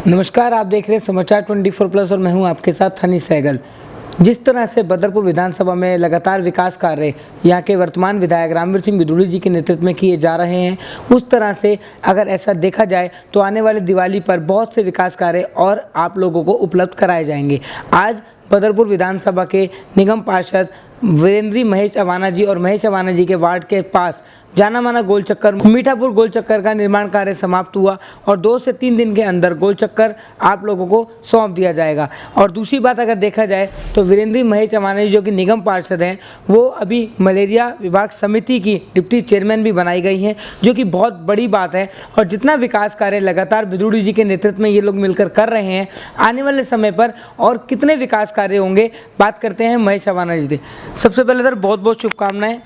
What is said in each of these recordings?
नमस्कार, आप देख रहे हैं समाचार 24+ और मैं हूं आपके साथ हनी सहगल। जिस तरह से बदरपुर विधानसभा में लगातार विकास कार्य यहां के वर्तमान विधायक रामवीर सिंह बिधूड़ी जी के नेतृत्व में किए जा रहे हैं, उस तरह से अगर ऐसा देखा जाए तो आने वाले दिवाली पर बहुत से विकास कार्य और आप लोगों को उपलब्ध कराए जाएंगे। आज बदरपुर विधानसभा के निगम पार्षद वीरेंद्र महेश अवाना जी और महेश अवाना जी के वार्ड के पास जाना माना गोल चक्कर मीठापुर गोल चक्कर का निर्माण कार्य समाप्त हुआ और 2 से 3 दिन के अंदर गोल चक्कर आप लोगों को सौंप दिया जाएगा। और दूसरी बात अगर देखा जाए तो वीरेंद्र महेश अवाना जी जो कि निगम पार्षद हैं, वो अभी मलेरिया विभाग समिति की डिप्टी चेयरमैन भी बनाई गई हैं, जो कि बहुत बड़ी बात है। और जितना विकास कार्य लगातार बिधूड़ी जी के नेतृत्व में ये लोग मिलकर कर रहे हैं, आने वाले समय पर और कितने विकास कार्य होंगे, बात करते हैं महेश अवाना जी से। सबसे पहले सर बहुत बहुत शुभकामनाएं।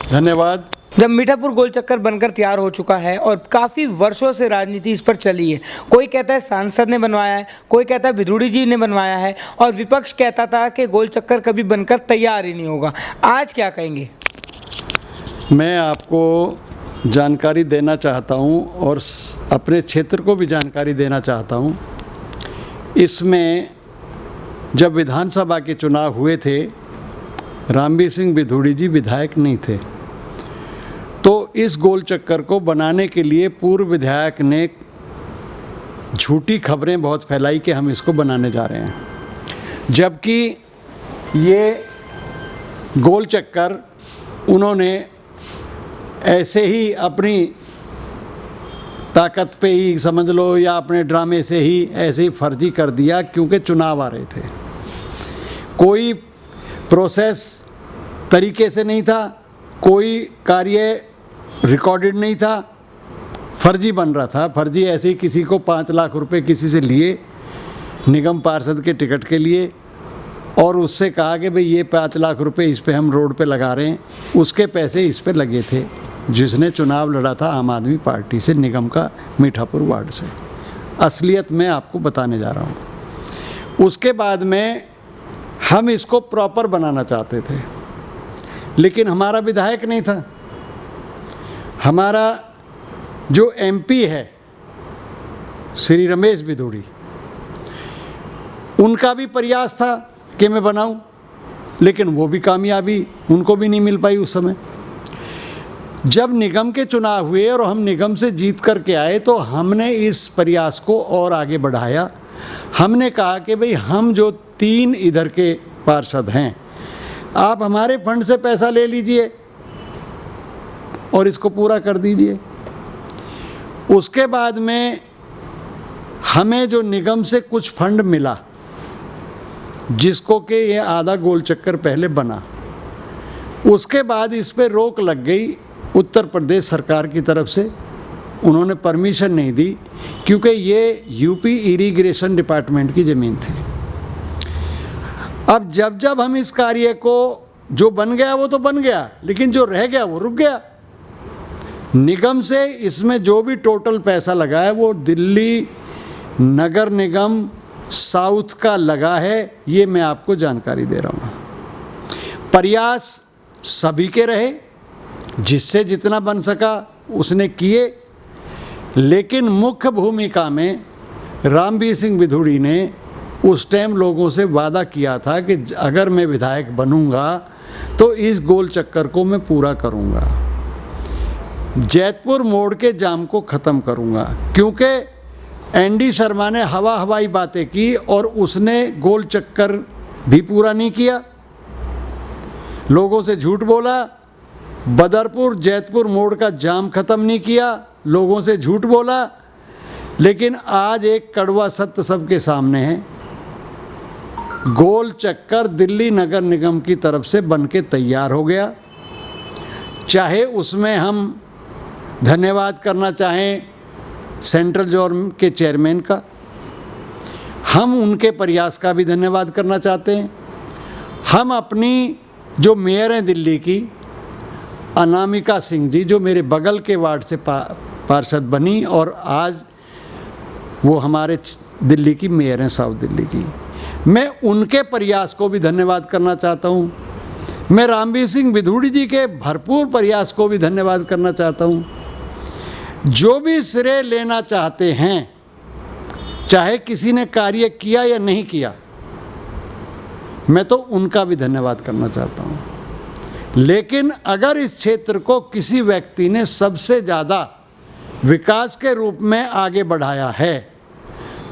धन्यवाद। जब मीठापुर गोल चक्कर बनकर तैयार हो चुका है और काफ़ी वर्षों से राजनीति इस पर चली है, कोई कहता है सांसद ने बनवाया है, कोई कहता है बिधूड़ी जी ने बनवाया है और विपक्ष कहता था कि गोल चक्कर कभी बनकर तैयार ही नहीं होगा। आज क्या कहेंगे? मैं आपको जानकारी देना चाहता हूं और अपने क्षेत्र को भी जानकारी देना चाहता हूं। इसमें जब विधानसभा के चुनाव हुए थे, रामवीर सिंह बिधूड़ी जी विधायक नहीं थे, तो इस गोल चक्कर को बनाने के लिए पूर्व विधायक ने झूठी खबरें बहुत फैलाई कि हम इसको बनाने जा रहे हैं, जबकि ये गोल चक्कर उन्होंने ऐसे ही अपनी ताकत पे ही समझ लो या अपने ड्रामे से ही ऐसे ही फर्जी कर दिया, क्योंकि चुनाव आ रहे थे। कोई प्रोसेस तरीके से नहीं था, कोई कार्य रिकॉर्डेड नहीं था, फर्जी बन रहा था। फर्जी ऐसे ही किसी को 5 लाख रुपए किसी से लिए निगम पार्षद के टिकट के लिए और उससे कहा कि भाई ये 5 लाख रुपए इस पे हम रोड पे लगा रहे हैं, उसके पैसे इस पे लगे थे, जिसने चुनाव लड़ा था आम आदमी पार्टी से, निगम का मीठापुर वार्ड से। असलियत मैं आपको बताने जा रहा हूँ। उसके बाद में हम इसको प्रॉपर बनाना चाहते थे, लेकिन हमारा विधायक नहीं था। हमारा जो एमपी है श्री रमेश बिधूड़ी, उनका भी प्रयास था कि मैं बनाऊं, लेकिन वो भी कामयाबी उनको भी नहीं मिल पाई उस समय। जब निगम के चुनाव हुए और हम निगम से जीत करके आए, तो हमने इस प्रयास को और आगे बढ़ाया। हमने कहा कि भाई हम जो 3 इधर के पार्षद हैं, आप हमारे फंड से पैसा ले लीजिए और इसको पूरा कर दीजिए। उसके बाद में हमें जो निगम से कुछ फंड मिला, जिसको कि ये आधा गोल चक्कर पहले बना, उसके बाद इस पे रोक लग गई उत्तर प्रदेश सरकार की तरफ से। उन्होंने परमिशन नहीं दी, क्योंकि ये यूपी इरिगेशन डिपार्टमेंट की ज़मीन थी। अब जब हम इस कार्य को, जो बन गया वो तो बन गया, लेकिन जो रह गया वो रुक गया। निगम से इसमें जो भी टोटल पैसा लगा है वो दिल्ली नगर निगम साउथ का लगा है, ये मैं आपको जानकारी दे रहा हूँ। प्रयास सभी के रहे, जिससे जितना बन सका उसने किए, लेकिन मुख्य भूमिका में रामवीर सिंह बिधूड़ी ने उस टाइम लोगों से वादा किया था कि अगर मैं विधायक बनूंगा तो इस गोल चक्कर को मैं पूरा करूंगा, जैतपुर मोड़ के जाम को ख़त्म करूंगा। क्योंकि एनडी शर्मा ने हवाई बातें की और उसने गोल चक्कर भी पूरा नहीं किया, लोगों से झूठ बोला। बदरपुर जैतपुर मोड़ का जाम ख़त्म नहीं किया, लोगों से झूठ बोला। लेकिन आज एक कड़वा सत्य सबके सामने है, गोल चक्कर दिल्ली नगर निगम की तरफ से बनके तैयार हो गया। चाहे उसमें हम धन्यवाद करना चाहें सेंट्रल जोन के चेयरमैन का, हम उनके प्रयास का भी धन्यवाद करना चाहते हैं। हम अपनी जो मेयर हैं दिल्ली की, अनामिका सिंह जी, जो मेरे बगल के वार्ड से पार्षद बनी और आज वो हमारे दिल्ली की मेयर हैं, साउथ दिल्ली की, मैं उनके प्रयास को भी धन्यवाद करना चाहता हूँ। मैं रामवीर सिंह बिधूड़ी जी के भरपूर प्रयास को भी धन्यवाद करना चाहता हूँ। जो भी श्रेय लेना चाहते हैं चाहे किसी ने कार्य किया या नहीं किया, मैं तो उनका भी धन्यवाद करना चाहता हूँ। लेकिन अगर इस क्षेत्र को किसी व्यक्ति ने सबसे ज़्यादा विकास के रूप में आगे बढ़ाया है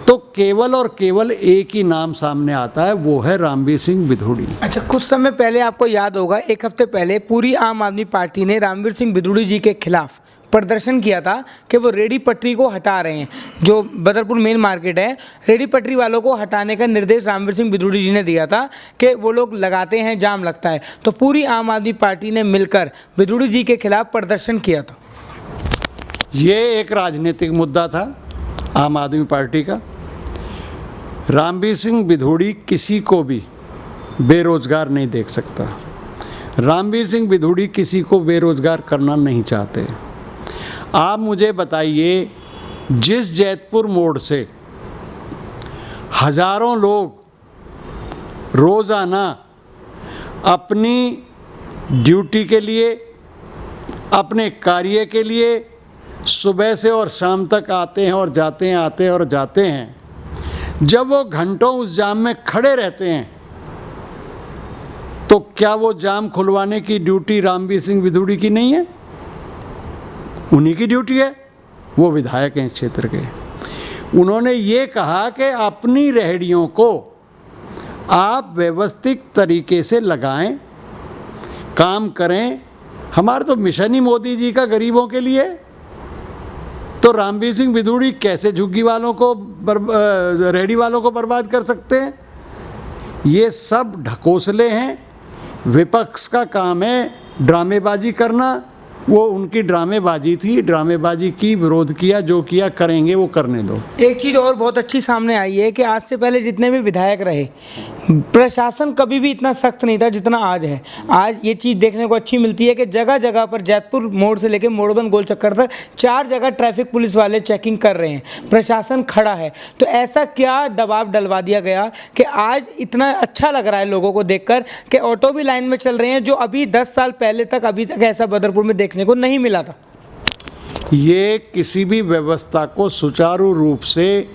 तो केवल और केवल एक ही नाम सामने आता है, वो है रामवीर सिंह बिधूड़ी। अच्छा, कुछ समय पहले आपको याद होगा, एक हफ्ते पहले पूरी आम आदमी पार्टी ने रामवीर सिंह बिधूड़ी जी के खिलाफ प्रदर्शन किया था कि वो रेडी पटरी को हटा रहे हैं। जो बदरपुर मेन मार्केट है, रेडी पटरी वालों को हटाने का निर्देश रामवीर सिंह बिधूड़ी जी ने दिया था कि वो लोग लगाते हैं, जाम लगता है। तो पूरी आम आदमी पार्टी ने मिलकर बिधूड़ी जी के खिलाफ प्रदर्शन किया था। ये एक राजनीतिक मुद्दा था आम आदमी पार्टी का। रामवीर सिंह बिधूड़ी किसी को भी बेरोजगार नहीं देख सकता। रामवीर सिंह बिधूड़ी किसी को बेरोजगार करना नहीं चाहते। आप मुझे बताइए, जिस जैतपुर मोड़ से हजारों लोग रोज़ाना अपनी ड्यूटी के लिए, अपने कार्य के लिए सुबह से और शाम तक आते हैं और जाते हैं, आते हैं और जाते हैं, जब वो घंटों उस जाम में खड़े रहते हैं, तो क्या वो जाम खुलवाने की ड्यूटी रामवीर सिंह बिधूड़ी की नहीं है? उन्हीं की ड्यूटी है। वो विधायक हैं इस क्षेत्र के। उन्होंने ये कहा कि अपनी रेहड़ियों को आप व्यवस्थित तरीके से लगाएं, काम करें। हमारा तो मिशन ही मोदी जी का गरीबों के लिए। तो रामवीर सिंह बिधूड़ी कैसे झुग्गी वालों को, रेहड़ी वालों को बर्बाद कर सकते हैं? ये सब ढकोसले हैं। विपक्ष का काम है ड्रामेबाजी करना। वो उनकी ड्रामेबाजी थी, ड्रामेबाजी की, विरोध किया, जो किया करेंगे, वो करने दो। एक चीज़ और बहुत अच्छी सामने आई है कि आज से पहले जितने भी विधायक रहे, प्रशासन कभी भी इतना सख्त नहीं था जितना आज है। आज ये चीज़ देखने को अच्छी मिलती है कि जगह जगह पर जैतपुर मोड़ से लेकर मोड़बंद गोल चक्कर तक 4 जगह ट्रैफिक पुलिस वाले चेकिंग कर रहे हैं, प्रशासन खड़ा है। तो ऐसा क्या दबाव डलवा दिया गया कि आज इतना अच्छा लग रहा है लोगों को देखकर कि ऑटो भी लाइन में चल रहे हैं, जो अभी 10 साल पहले तक अभी तक ऐसा बदरपुर में देखने को नहीं मिला था। ये किसी भी व्यवस्था को सुचारू रूप से,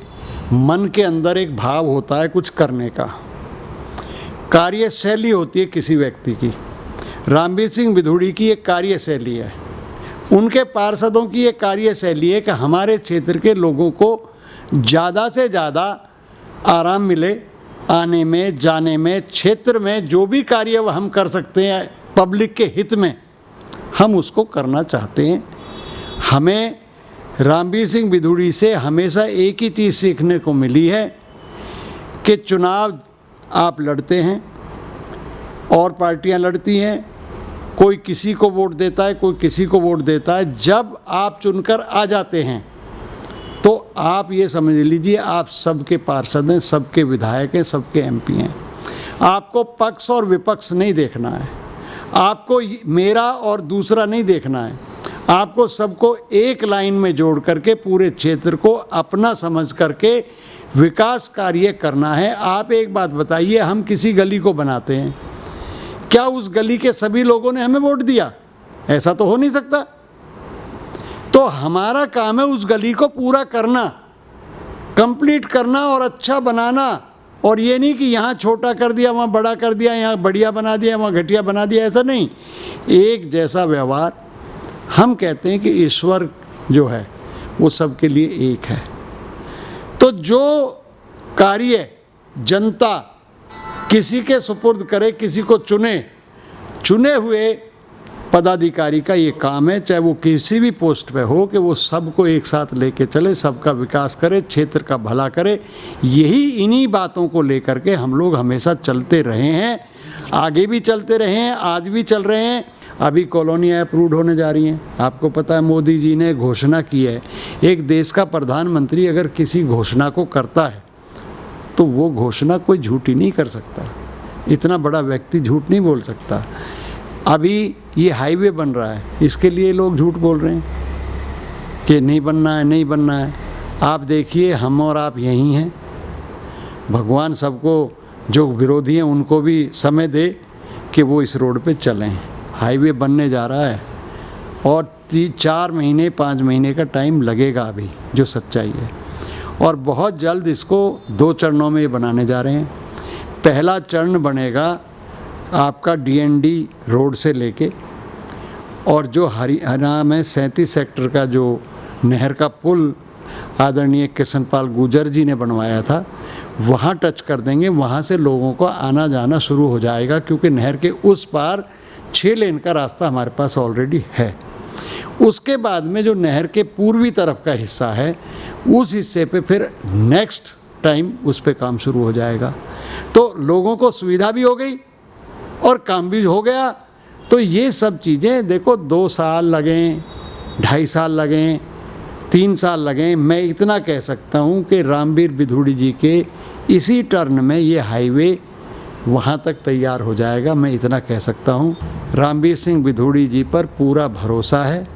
मन के अंदर एक भाव होता है कुछ करने का, कार्यशैली होती है किसी व्यक्ति की। रामवीर सिंह बिधूड़ी की एक कार्यशैली है, उनके पार्षदों की एक कार्यशैली है कि हमारे क्षेत्र के लोगों को ज़्यादा से ज़्यादा आराम मिले, आने में, जाने में, क्षेत्र में जो भी कार्य हम कर सकते हैं पब्लिक के हित में, हम उसको करना चाहते हैं। हमें रामवीर सिंह बिधूड़ी से हमेशा एक ही चीज़ सीखने को मिली है कि चुनाव आप लड़ते हैं और पार्टियां लड़ती हैं, कोई किसी को वोट देता है, कोई किसी को वोट देता है। जब आप चुनकर आ जाते हैं तो आप ये समझ लीजिए आप सबके पार्षद हैं, सबके विधायक हैं, सबके एमपी हैं। आपको पक्ष और विपक्ष नहीं देखना है, आपको मेरा और दूसरा नहीं देखना है। आपको सबको एक लाइन में जोड़ करके पूरे क्षेत्र को अपना समझ करके विकास कार्य करना है। आप एक बात बताइए, हम किसी गली को बनाते हैं, क्या उस गली के सभी लोगों ने हमें वोट दिया? ऐसा तो हो नहीं सकता। तो हमारा काम है उस गली को पूरा करना, कंप्लीट करना और अच्छा बनाना। और ये नहीं कि यहाँ छोटा कर दिया, वहाँ बड़ा कर दिया, यहाँ बढ़िया बना दिया, वहाँ घटिया बना दिया, ऐसा नहीं। एक जैसा व्यवहार। हम कहते हैं कि ईश्वर जो है वो सबके लिए एक है। तो जो कार्य जनता किसी के सुपुर्द करे, किसी को चुने हुए पदाधिकारी का ये काम है, चाहे वो किसी भी पोस्ट पे हो, कि वो सबको एक साथ लेके चले, सबका विकास करे, क्षेत्र का भला करे। यही इन्हीं बातों को लेकर के हम लोग हमेशा चलते रहे हैं, आगे भी चलते रहे हैं, आज भी चल रहे हैं। अभी कॉलोनी अप्रूव्ड होने जा रही हैं। आपको पता है मोदी जी ने घोषणा की है, एक देश का प्रधानमंत्री अगर किसी घोषणा को करता है तो वो घोषणा कोई झूठी नहीं कर सकता। इतना बड़ा व्यक्ति झूठ नहीं बोल सकता। अभी ये हाईवे बन रहा है, इसके लिए लोग झूठ बोल रहे हैं कि नहीं बनना है, नहीं बनना है। आप देखिए, हम और आप यहीं हैं। भगवान सबको, जो विरोधी हैं उनको भी समय दे कि वो इस रोड पे चलें। हाईवे बनने जा रहा है और 4 महीने 5 महीने का टाइम लगेगा अभी, जो सच्चाई है। और बहुत जल्द इसको 2 चरणों में ये बनाने जा रहे हैं। पहला चरण बनेगा आपका DND रोड से लेके, और जो हरियाणा में 37 सेक्टर का जो नहर का पुल आदरणीय कृष्णपाल गुर्जर जी ने बनवाया था, वहाँ टच कर देंगे। वहाँ से लोगों को आना जाना शुरू हो जाएगा, क्योंकि नहर के उस पार 6 लेन का रास्ता हमारे पास ऑलरेडी है। उसके बाद में जो नहर के पूर्वी तरफ का हिस्सा है, उस हिस्से पे फिर नेक्स्ट टाइम उस पे काम शुरू हो जाएगा। तो लोगों को सुविधा भी हो गई और काम भी हो गया। तो ये सब चीज़ें देखो, 2 साल लगें, 2.5 साल लगें, 3 साल लगें, मैं इतना कह सकता हूँ कि रामवीर बिधूड़ी जी के इसी टर्न में ये हाईवे वहाँ तक तैयार हो जाएगा, मैं इतना कह सकता हूँ। रामवीर सिंह बिधूड़ी जी पर पूरा भरोसा है।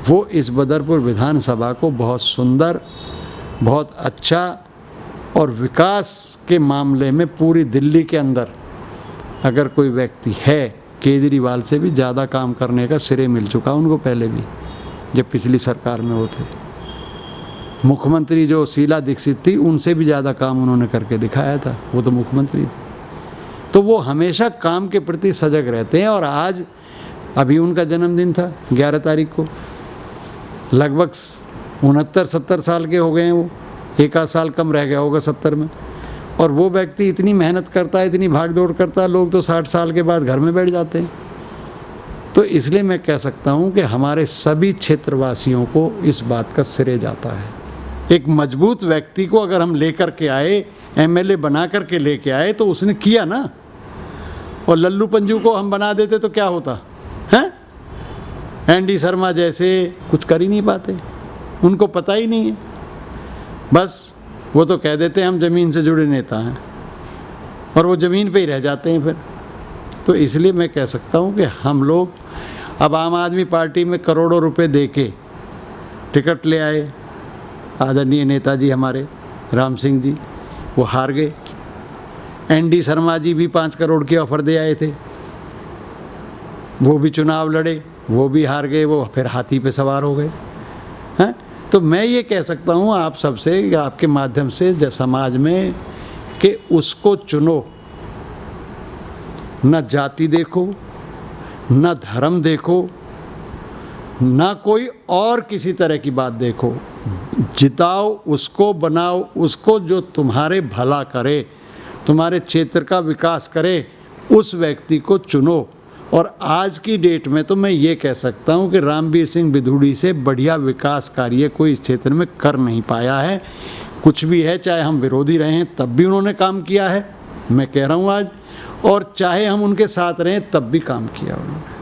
वो इस बदरपुर विधानसभा को बहुत सुंदर, बहुत अच्छा और विकास के मामले में पूरी दिल्ली के अंदर अगर कोई व्यक्ति है, केजरीवाल से भी ज़्यादा काम करने का श्रेय मिल चुका उनको पहले भी, जब पिछली सरकार में वो थे। मुख्यमंत्री जो शीला दीक्षित थी, उनसे भी ज़्यादा काम उन्होंने करके दिखाया था, वो तो मुख्यमंत्री थे। तो वो हमेशा काम के प्रति सजग रहते हैं। और आज अभी उनका जन्मदिन था 11 तारीख को, लगभग 69-70 साल के हो गए हैं वो, 1 आध साल कम रह गया होगा 70 में। और वो व्यक्ति इतनी मेहनत करता है, इतनी भाग दौड़ करता है, लोग तो 60 साल के बाद घर में बैठ जाते हैं। तो इसलिए मैं कह सकता हूँ कि हमारे सभी क्षेत्रवासियों को इस बात का श्रेय जाता है। एक मजबूत व्यक्ति को अगर हम लेकर के आए, MLA बना करके लेके आए, तो उसने किया ना। और लल्लू पंजू को हम बना देते तो क्या होता हैं? ND शर्मा जैसे कुछ कर ही नहीं पाते, उनको पता ही नहीं है। बस वो तो कह देते हैं हम ज़मीन से जुड़े नेता हैं, और वो ज़मीन पे ही रह जाते हैं फिर। तो इसलिए मैं कह सकता हूँ कि हम लोग अब आम आदमी पार्टी में करोड़ों रुपए दे के टिकट ले आए, आदरणीय नेताजी हमारे राम सिंह जी, वो हार गए। ND शर्मा जी भी 5 करोड़ की ऑफ़र दे आए थे, वो भी चुनाव लड़े, वो भी हार गए, वो फिर हाथी पे सवार हो गए हैं। तो मैं ये कह सकता हूँ आप सबसे, आपके माध्यम से समाज में, कि उसको चुनो, न जाति देखो, न धर्म देखो, न कोई और किसी तरह की बात देखो, जिताओ उसको, बनाओ उसको जो तुम्हारे भला करे, तुम्हारे क्षेत्र का विकास करे, उस व्यक्ति को चुनो। और आज की डेट में तो मैं ये कह सकता हूँ कि रामवीर सिंह बिधूड़ी से बढ़िया विकास कार्य कोई इस क्षेत्र में कर नहीं पाया है। कुछ भी है, चाहे हम विरोधी रहे हैं तब भी उन्होंने काम किया है, मैं कह रहा हूँ आज, और चाहे हम उनके साथ रहें तब भी काम किया उन्होंने।